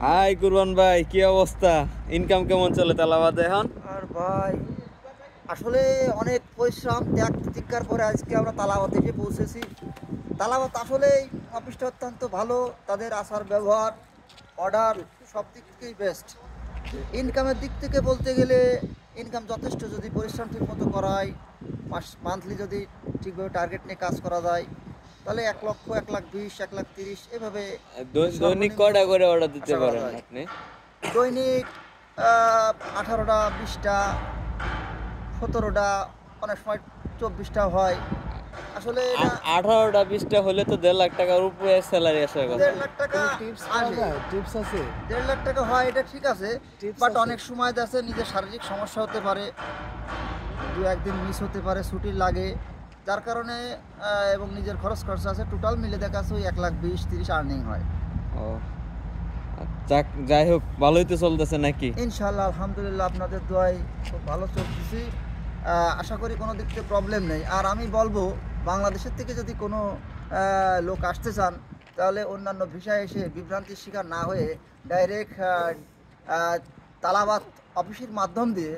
High কুরবান ভাই, কি অবস্থা? ইনকাম কেমন চলে তালাবাদে এখন? আর ভাই আসলে অনেক পরিশ্রম ত্যাগ প্রতিজ্ঞার পরে আজকে আমরা তালাবাদ এসে পৌঁছেছি। তালাবাদ আসলেই অফিসটা অত্যন্ত ভালো, তাদের আচার ব্যবহার অর্ডার সব দিক থেকেই বেস্ট। ইনকামের দিক থেকে বলতে গেলে ইনকাম যথেষ্ট যদি পরিশ্রম ঠিক মতো করা হয়, মান্থলি যদি ঠিকভাবে টার্গেট নিয়ে কাজ করা যায় তাহলে 1 লক্ষ, 1,20,000, 1,30,000 এভাবে দৈনিক সর্বনিম্ন কয়টা করে অর্ডার দিতে আশা করা পারেন যায়। আপনি? দৈনিক 18টা, 20টা, 17টা, অনেক সময় 24টা হয়। আসলে এটা 18টা 20টা হলে তো 1.5 লাখ টাকার উপরে স্যালারি আসার কথা। 1.5 লাখ টাকা টিপস আসে। পাওয়া যায়? টিপস আছে? 1.5 লাখ টাকা হয়, এটা ঠিক আছে, টিপস বাট আছে? অনেক সময় আছে নিজের শারীরিক সমস্যা হতে পারে, 2-1 দিন মিস হতে পারে, ছুটি লাগে, যার কারণে এবং নিজের খরচ খরচা আছে, টোটাল মিলে দেখা যাচ্ছে ওই 1,20,000-30 আর্নিং হয়। ও যাক, যাই হোক, ভালোই তো চলতেছে নাকি? ইনশাআল্লাহ আলহামদুলিল্লাহ আপনাদের দোয়ায় খুব ভালো চলতেছি। আশা করি কোনো দিক থেকে প্রবলেম নেই। আর আমি বলবো বাংলাদেশের থেকে যদি কোনো লোক আসতে চান তাহলে অন্যান্য ভিসায় এসে বিভ্রান্তির শিকার না হয়ে ডাইরেক্ট তালাবাদ অফিসের মাধ্যম দিয়ে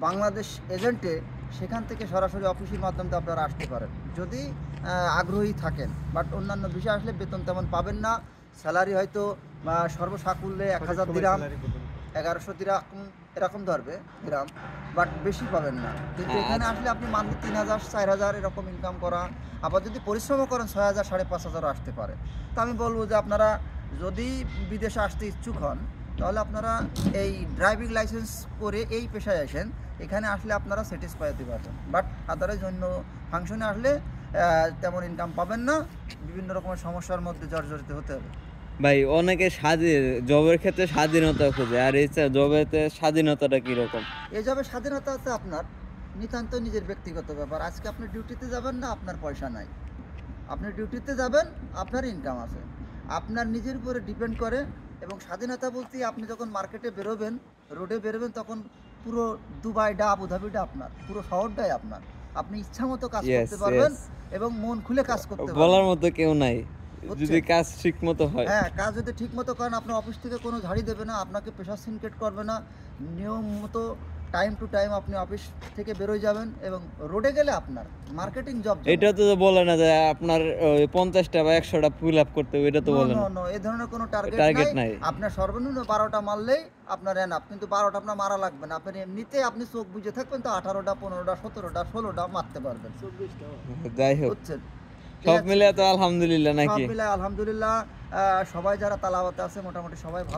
বাংলাদেশ এজেন্টে সেখান থেকে সরাসরি অফিসের মাধ্যম দিয়ে আপনারা আসতে পারেন যদি আগ্রহী থাকেন। বাট অন্যান্য বিষয় আসলে বেতন তেমন পাবেন না, স্যালারি হয়তো সর্বসাকুল্যে 1,000 দিরহাম, 1100 দিরহাম এরকম ধরবে দিরহাম, বাট বেশি পাবেন না। কিন্তু এখানে আসলে আপনি মান্থলি 3,000, 4,000 এরকম ইনকাম করা, আবার যদি পরিশ্রমও করেন 6,000, 5,500 আসতে পারে। তো আমি বলবো যে আপনারা যদি বিদেশে আসতে ইচ্ছুক হন তাহলে আপনারা এই ড্রাইভিং লাইসেন্স করে এই পেশায় আসেন, এখানে আসলে আপনারা স্যাটিসফাই হতে পারবেন। বাট আদারওয়াইজ অন্য ফাংশনে আসলে তেমন ইনকাম পাবেন না, বিভিন্ন রকমের সমস্যার মধ্যে জর্জরিত হতে হবে। ভাই অনেকে জবের ক্ষেত্রে স্বাধীনতা খোঁজে, আর এই জবেতে স্বাধীনতাটা কিরকম? এই যাবে স্বাধীনতা আছে আপনার নিতান্ত নিজের ব্যক্তিগত ব্যাপার। আজকে আপনি ডিউটিতে যাবেন না, আপনার পয়সা নাই, আপনি ডিউটিতে যাবেন, আপনার ইনকাম আছে, আপনার নিজের উপরে ডিপেন্ড করে। এবং স্বাধীনতা বলতে আপনি যখন মার্কেটে বেরোবেন, রোডে বেরোবেন, তখন পুরো দুবাইটা, আবুধাবিটা আপনার, পুরো শহরটাই আপনার। আপনি ইচ্ছা মতো কাজ ইয়েস, করতে পারবেন ইয়েস। এবং মন খুলে কাজ করতে বলার পারবেন। মতো কেউ নাই যদি বুঝছেন? কাজ ঠিক মতো হয়। হ্যাঁ, কাজ যদি ঠিক মতো করেন আপনার অফিস থেকে কোনো ঝাড়ি দেবে না, আপনাকে প্রেশার সিনকেট করবে না, নিয়ম মতো টাইম টু টাইম আপনি অফিস থেকে বেরোয় যাবেন এবং রোডে গেলে আপনার মার্কেটিং জব। এটা তো বলে না যে আপনার ওই 50টা বা 100টা ফিল আপ করতে হবে, এটা তো বলে না। নো, এই ধরনের কোনো টার্গেট টার্গেট নাই। নাই। আপনার সর্বনিম্ন 12টা মারলেই আপনার এনাফ, কিন্তু 12টা আপনার মারা লাগবে না। আপনার এমনিতে আপনি চোখ বুজে থাকবেন তো 18টা, 15টা, 17টা, 16টা মারতে পারবেন। 24টা। যাই হোক, বুঝছেন? ঠিক সব আছে? মিলে তো আলহামদুলিল্লাহ সব নাকি? মিলায় আলহামদুলিল্লাহ। সবাই যারা তালাবাতে আছে মোটামুটি সবাই ভালো।